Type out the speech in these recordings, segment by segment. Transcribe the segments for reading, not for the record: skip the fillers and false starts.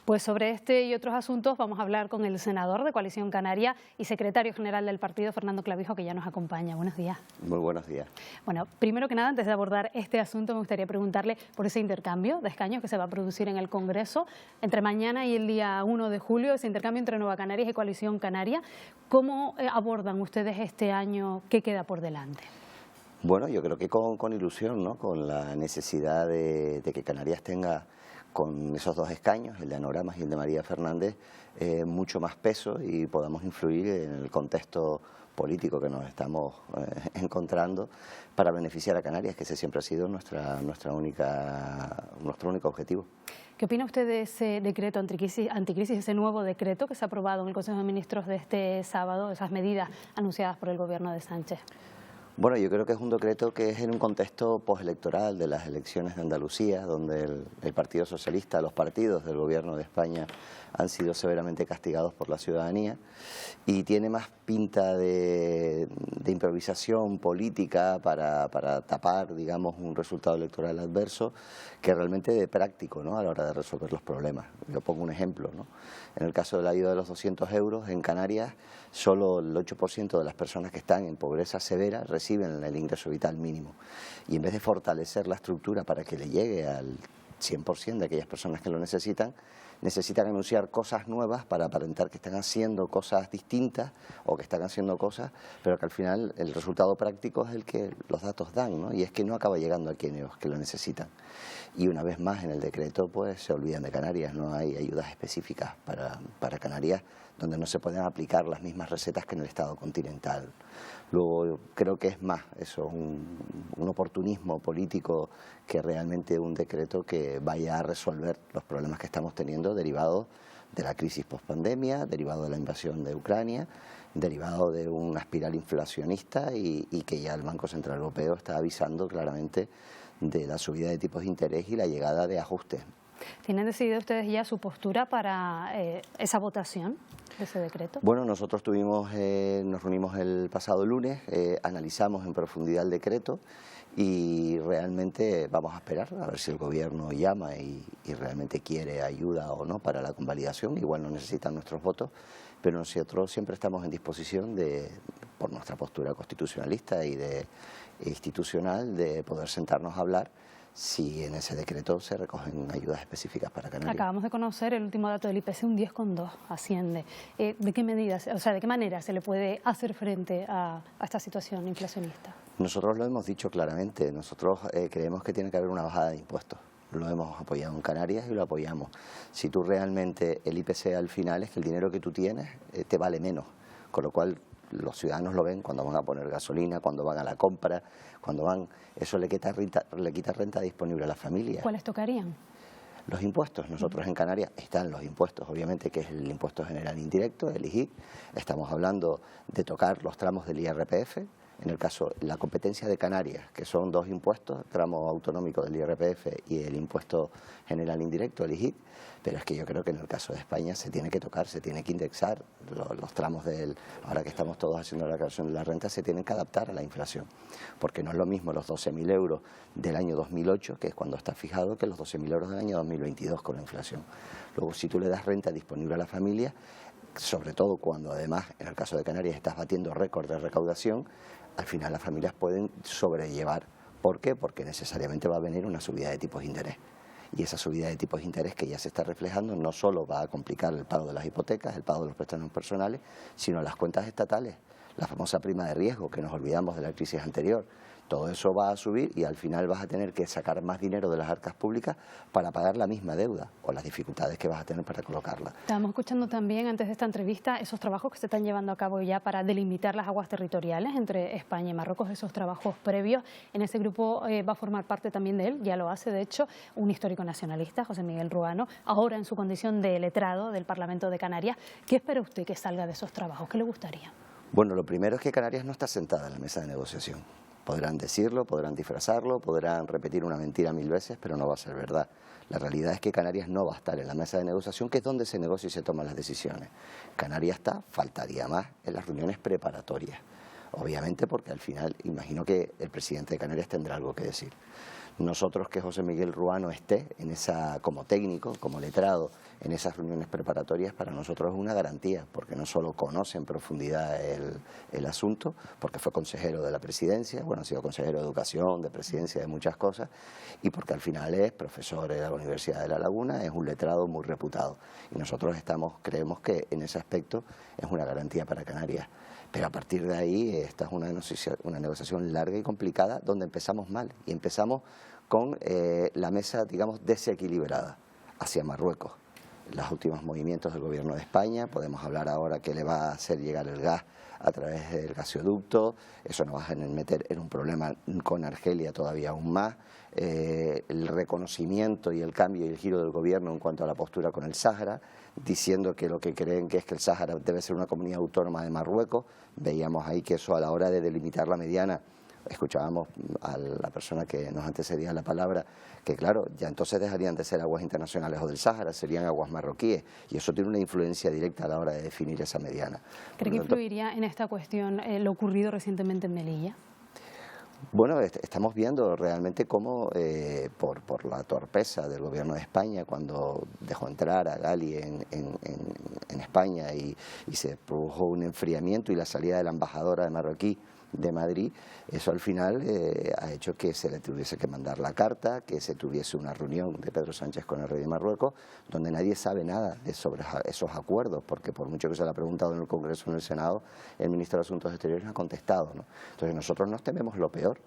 Pues sobre este y otros asuntos vamos a hablar con el senador de Coalición Canaria y secretario general del partido, Fernando Clavijo, que ya nos acompaña. Buenos días. Muy buenos días. Bueno, primero que nada, antes de abordar este asunto, me gustaría preguntarle por ese intercambio de escaños que se va a producir en el Congreso entre mañana y el día 1 de julio, ese intercambio entre Nueva Canarias y Coalición Canaria. ¿Cómo abordan ustedes este año? ¿Qué queda por delante? Bueno, yo creo que con ilusión, ¿no? Con la necesidad de que Canarias tenga, con esos dos escaños, el de Anoramas y el de María Fernández, mucho más peso y podamos influir en el contexto político que nos estamos encontrando para beneficiar a Canarias, que ese siempre ha sido nuestro único objetivo. ¿Qué opina usted de ese decreto anticrisis, ese nuevo decreto que se ha aprobado en el Consejo de Ministros de este sábado, esas medidas anunciadas por el gobierno de Sánchez? Bueno, yo creo que es un decreto que es en un contexto postelectoral de las elecciones de Andalucía, donde el Partido Socialista, los partidos del Gobierno de España han sido severamente castigados por la ciudadanía y tiene más pinta de improvisación política para tapar, digamos, un resultado electoral adverso que realmente de práctico, ¿no?, a la hora de resolver los problemas. Yo pongo un ejemplo, ¿no? En el caso de la ayuda de los 200 euros, en Canarias solo el 8% de las personas que están en pobreza severa reciben el ingreso vital mínimo. Y en vez de fortalecer la estructura para que le llegue al 100% de aquellas personas que lo necesitan anunciar cosas nuevas para aparentar que están haciendo cosas distintas o que están haciendo cosas, pero que al final el resultado práctico es el que los datos dan, ¿no? Y es que no acaba llegando a quienes que lo necesitan. Y una vez más en el decreto pues se olvidan de Canarias, no hay ayudas específicas para Canarias donde no se pueden aplicar las mismas recetas que en el Estado continental. Luego creo que es más eso, un oportunismo político que realmente un decreto que vaya a resolver los problemas que estamos teniendo derivados de la crisis pospandemia, derivado de la invasión de Ucrania, derivado de una espiral inflacionista y que ya el Banco Central Europeo está avisando claramente de la subida de tipos de interés y la llegada de ajustes. ¿Tienen decidido ustedes ya su postura para esa votación de ese decreto? Bueno, nosotros nos reunimos el pasado lunes, analizamos en profundidad el decreto y realmente vamos a esperar a ver si el gobierno llama y realmente quiere ayuda o no para la convalidación. Igual no necesitan nuestros votos, pero nosotros siempre estamos en disposición por nuestra postura constitucionalista y institucional, de poder sentarnos a hablar si en ese decreto se recogen ayudas específicas para Canarias. Acabamos de conocer el último dato del IPC, un 10,2 asciende. ¿De qué medidas, de qué manera se le puede hacer frente a esta situación inflacionista? Nosotros lo hemos dicho claramente, nosotros creemos que tiene que haber una bajada de impuestos. Lo hemos apoyado en Canarias y lo apoyamos. Si tú realmente, el IPC al final es que el dinero que tú tienes te vale menos, con lo cual los ciudadanos lo ven cuando van a poner gasolina, cuando van a la compra, eso le quita renta disponible a la familia. ¿Cuáles tocarían? Los impuestos. Nosotros en Canarias están los impuestos, obviamente, que es el impuesto general indirecto, el IGIC. Estamos hablando de tocar los tramos del IRPF. En el caso, la competencia de Canarias, que son dos impuestos, tramo autonómico del IRPF y el impuesto general indirecto, el IGIC, pero es que yo creo que en el caso de España se tiene que tocar, se tiene que indexar los tramos ahora que estamos todos haciendo la declaración de la renta, se tienen que adaptar a la inflación, porque no es lo mismo los 12.000 euros del año 2008, que es cuando está fijado, que los 12.000 euros del año 2022 con la inflación. Luego, si tú le das renta disponible a la familia, sobre todo cuando además, en el caso de Canarias, estás batiendo récord de recaudación, al final las familias pueden sobrellevar. ¿Por qué? Porque necesariamente va a venir una subida de tipos de interés. Y esa subida de tipos de interés que ya se está reflejando no solo va a complicar el pago de las hipotecas, el pago de los préstamos personales, sino las cuentas estatales, la famosa prima de riesgo que nos olvidamos de la crisis anterior. Todo eso va a subir y al final vas a tener que sacar más dinero de las arcas públicas para pagar la misma deuda o las dificultades que vas a tener para colocarla. Estábamos escuchando también antes de esta entrevista esos trabajos que se están llevando a cabo ya para delimitar las aguas territoriales entre España y Marruecos, esos trabajos previos. En ese grupo va a formar parte también de él, ya lo hace de hecho, un histórico nacionalista, José Miguel Ruano, ahora en su condición de letrado del Parlamento de Canarias. ¿Qué espera usted que salga de esos trabajos? ¿Qué le gustaría? Bueno, lo primero es que Canarias no está sentada en la mesa de negociación. Podrán decirlo, podrán disfrazarlo, podrán repetir una mentira 1000 veces, pero no va a ser verdad. La realidad es que Canarias no va a estar en la mesa de negociación, que es donde se negocia y se toman las decisiones. Canarias faltaría más en las reuniones preparatorias. Obviamente porque al final imagino que el presidente de Canarias tendrá algo que decir. Nosotros, que José Miguel Ruano esté en como técnico, como letrado, en esas reuniones preparatorias, para nosotros es una garantía, porque no solo conoce en profundidad el asunto, porque fue consejero de la presidencia, bueno, ha sido consejero de educación, de presidencia, de muchas cosas, y porque al final es profesor de la Universidad de La Laguna, es un letrado muy reputado. Y nosotros creemos que en ese aspecto es una garantía para Canarias. Pero a partir de ahí, esta es una negociación larga y complicada, donde empezamos mal, y empezamos con la mesa, digamos, desequilibrada hacia Marruecos. Los últimos movimientos del gobierno de España, podemos hablar ahora que le va a hacer llegar el gas a través del gasoducto, eso nos va a meter en un problema con Argelia todavía aún más, el reconocimiento y el cambio y el giro del gobierno en cuanto a la postura con el Sáhara, diciendo que lo que creen que es que el Sáhara debe ser una comunidad autónoma de Marruecos. Veíamos ahí que eso, a la hora de delimitar la mediana, escuchábamos a la persona que nos antecedía la palabra, que claro, ya entonces dejarían de ser aguas internacionales o del Sáhara, serían aguas marroquíes, y eso tiene una influencia directa a la hora de definir esa mediana. ¿Cree que influiría en esta cuestión lo ocurrido recientemente en Melilla? Bueno, estamos viendo realmente cómo, por la torpeza del gobierno de España, cuando dejó entrar a Gali en España y se produjo un enfriamiento y la salida de la embajadora de marroquí de Madrid, eso al final ha hecho que se le tuviese que mandar la carta, que se tuviese una reunión de Pedro Sánchez con el rey de Marruecos, donde nadie sabe nada sobre esos acuerdos, porque por mucho que se le ha preguntado en el Congreso o en el Senado, el ministro de Asuntos Exteriores no ha contestado, ¿no? Entonces nosotros nos tememos lo peor,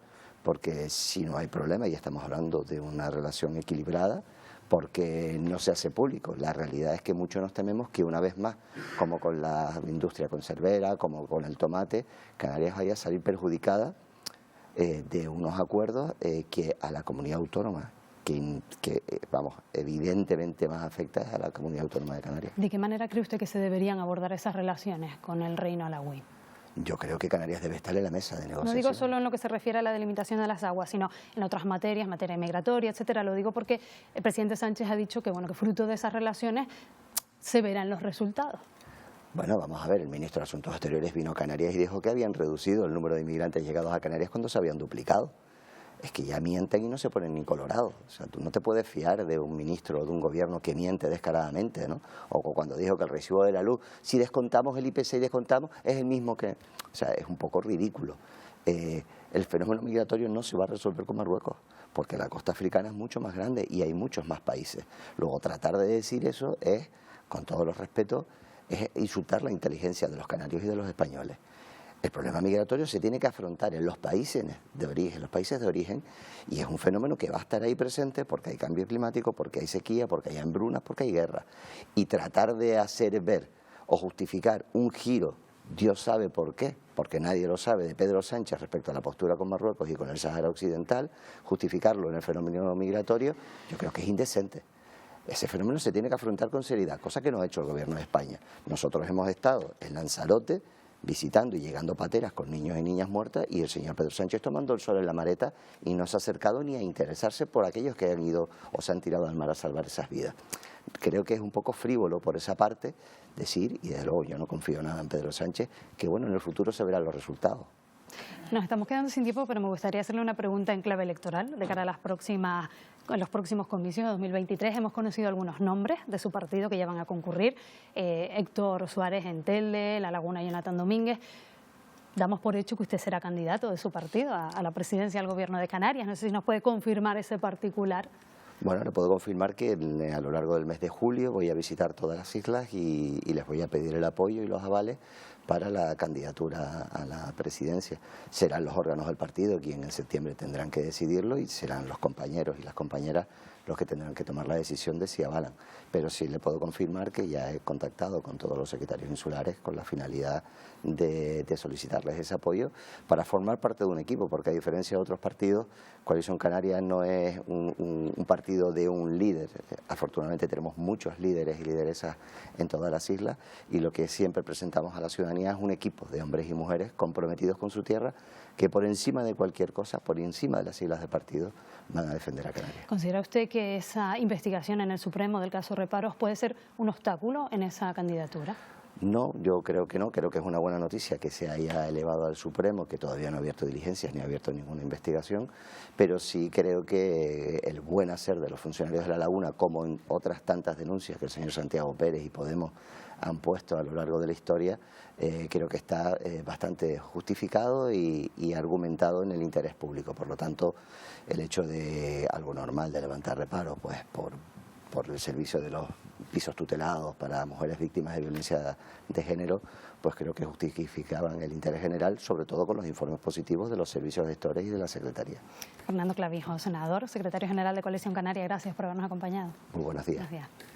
porque si no hay problema, y estamos hablando de una relación equilibrada, porque no se hace público. La realidad es que muchos nos tememos que una vez más, como con la industria conservera, como con el tomate, Canarias vaya a salir perjudicada de unos acuerdos que a la comunidad autónoma, vamos, evidentemente más afecta a la comunidad autónoma de Canarias. ¿De qué manera cree usted que se deberían abordar esas relaciones con el reino alauí? Yo creo que Canarias debe estar en la mesa de negociación. No digo solo en lo que se refiere a la delimitación de las aguas, sino en otras materias, materia migratoria, etcétera. Lo digo porque el presidente Sánchez ha dicho que, bueno, que fruto de esas relaciones se verán los resultados. Bueno, vamos a ver, el ministro de Asuntos Exteriores vino a Canarias y dijo que habían reducido el número de inmigrantes llegados a Canarias cuando se habían duplicado. Es que ya mienten y no se ponen ni colorados. O sea, tú no te puedes fiar de un ministro o de un gobierno que miente descaradamente, ¿no? O cuando dijo que el recibo de la luz, si descontamos el IPC y descontamos, es el mismo que... O sea, es un poco ridículo. El fenómeno migratorio no se va a resolver con Marruecos, porque la costa africana es mucho más grande y hay muchos más países. Luego, tratar de decir eso es, con todos los respetos, es insultar la inteligencia de los canarios y de los españoles. El problema migratorio se tiene que afrontar en los países de origen, y es un fenómeno que va a estar ahí presente porque hay cambio climático, porque hay sequía, porque hay hambrunas, porque hay guerra. Y tratar de hacer ver o justificar un giro, Dios sabe por qué, porque nadie lo sabe, de Pedro Sánchez respecto a la postura con Marruecos y con el Sáhara Occidental, justificarlo en el fenómeno migratorio, yo creo que es indecente. Ese fenómeno se tiene que afrontar con seriedad, cosa que no ha hecho el gobierno de España. Nosotros hemos estado en Lanzarote visitando y llegando pateras con niños y niñas muertas, y el señor Pedro Sánchez tomando el sol en la maleta, y no se ha acercado ni a interesarse por aquellos que han ido o se han tirado al mar a salvar esas vidas. Creo que es un poco frívolo por esa parte decir, y desde luego yo no confío nada en Pedro Sánchez, que bueno, en el futuro se verán los resultados. Nos estamos quedando sin tiempo, pero me gustaría hacerle una pregunta en clave electoral de cara a los próximos comicios de 2023. Hemos conocido algunos nombres de su partido que ya van a concurrir. Héctor Suárez en Telde, La Laguna Jonathan Domínguez. Damos por hecho que usted será candidato de su partido a la presidencia del Gobierno de Canarias. No sé si nos puede confirmar ese particular. Bueno, le puedo confirmar que a lo largo del mes de julio voy a visitar todas las islas y les voy a pedir el apoyo y los avales para la candidatura a la presidencia. Serán los órganos del partido quienes en septiembre tendrán que decidirlo, y serán los compañeros y las compañeras los que tendrán que tomar la decisión de si avalan. Pero sí le puedo confirmar que ya he contactado con todos los secretarios insulares con la finalidad de solicitarles ese apoyo para formar parte de un equipo, porque a diferencia de otros partidos, Coalición Canaria no es un partido de un líder. Afortunadamente tenemos muchos líderes y lideresas en todas las islas, y lo que siempre presentamos a la ciudadanía es un equipo de hombres y mujeres comprometidos con su tierra, que por encima de cualquier cosa, por encima de las siglas de partido, van a defender a Canarias. ¿Considera usted que esa investigación en el Supremo del caso Reparos puede ser un obstáculo en esa candidatura? No, yo creo que no, creo que es una buena noticia que se haya elevado al Supremo, que todavía no ha abierto diligencias ni ha abierto ninguna investigación, pero sí creo que el buen hacer de los funcionarios de La Laguna, como en otras tantas denuncias que el señor Santiago Pérez y Podemos han puesto a lo largo de la historia, creo que está bastante justificado y argumentado en el interés público. Por lo tanto, el hecho de algo normal de levantar reparo, pues por el servicio de los pisos tutelados para mujeres víctimas de violencia de género, pues creo que justificaban el interés general, sobre todo con los informes positivos de los servicios gestores y de la Secretaría. Fernando Clavijo, senador, secretario general de Coalición Canaria, gracias por habernos acompañado. Muy buenos días. Buenos días.